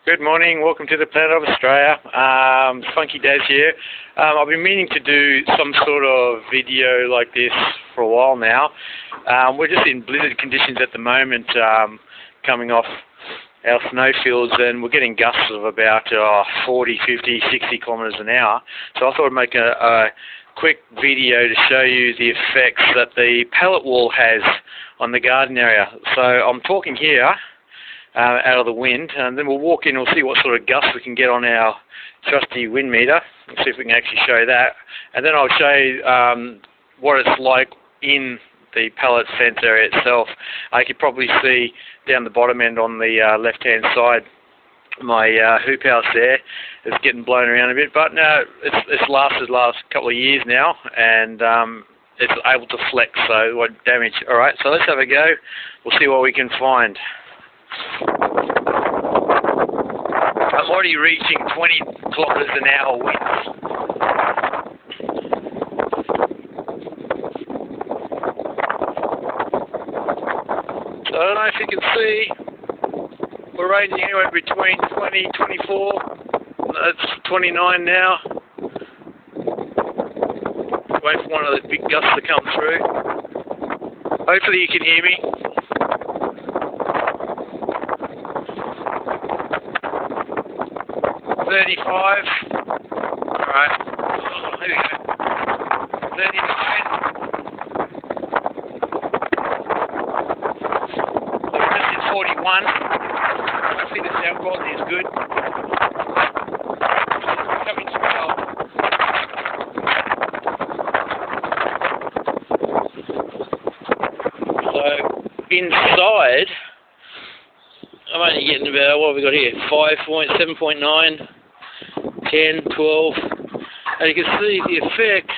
Good morning, welcome to the Planet of Australia. Funky Daz here. I've been meaning to do some sort of video like this for a while now. We're just in blizzard conditions at the moment, coming off our snowfields, and we're getting gusts of about 40, 50, 60 kilometres an hour. So I thought I'd make a quick video to show you the effects that the pallet wall has on the garden area. So I'm talking here out of the wind, and then we'll walk in and we'll see what sort of gusts we can get on our trusty wind meter, and see if we can actually show that. And then I'll show you what it's like in the pallet fence area itself. I could probably see down the bottom end on the left hand side my hoop house there is getting blown around a bit, but no, it's lasted the last couple of years now, and it's able to flex, so it won't damage. Alright, so let's have a go. We'll see what we can find. I'm already reaching 20 kilometres an hour winds. So I don't know if you can see, we're ranging anywhere between 20, 24, it's 29 now. Wait for one of the big gusts to come through. Hopefully you can hear me. 35. Alright. There we go. 39. We're just at 41. I think the sound quality is good. Coming well. So, inside, I'm only getting about, what have we got here? 7.9. 10, 12, and you can see the effect.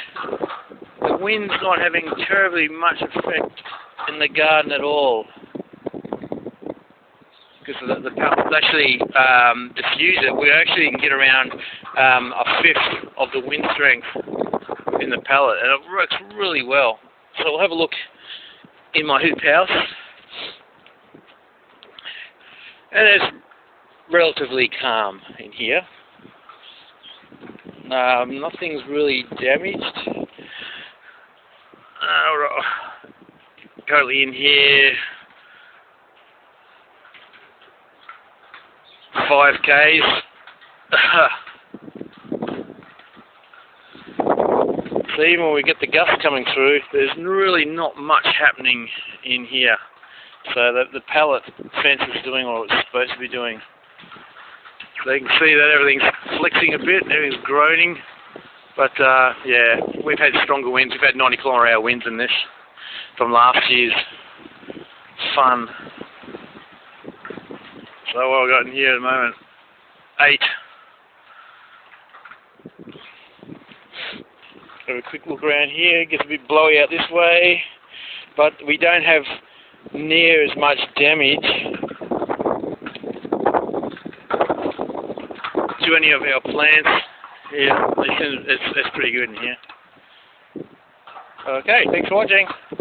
The wind's not having terribly much effect in the garden at all, because the pellets actually diffuse it. We actually can get around a fifth of the wind strength in the pellet, and it works really well. So we'll have a look in my hoop house, and it's relatively calm in here. Nothing's really damaged. Currently in here, 5 Ks. See, when we get the gusts coming through, there's really not much happening in here. So that the pallet fence is doing what it's supposed to be doing. So you can see that everything's flexing a bit, everything's groaning, but yeah, we've had stronger winds. We've had 90 km/h winds in this from last year's fun. So what have we got in here at the moment? 8. Have a quick look around here. It gets a bit blowy out this way, but we don't have near as much damage to any of our plants. Yeah, it's pretty good in here. Okay, thanks for watching.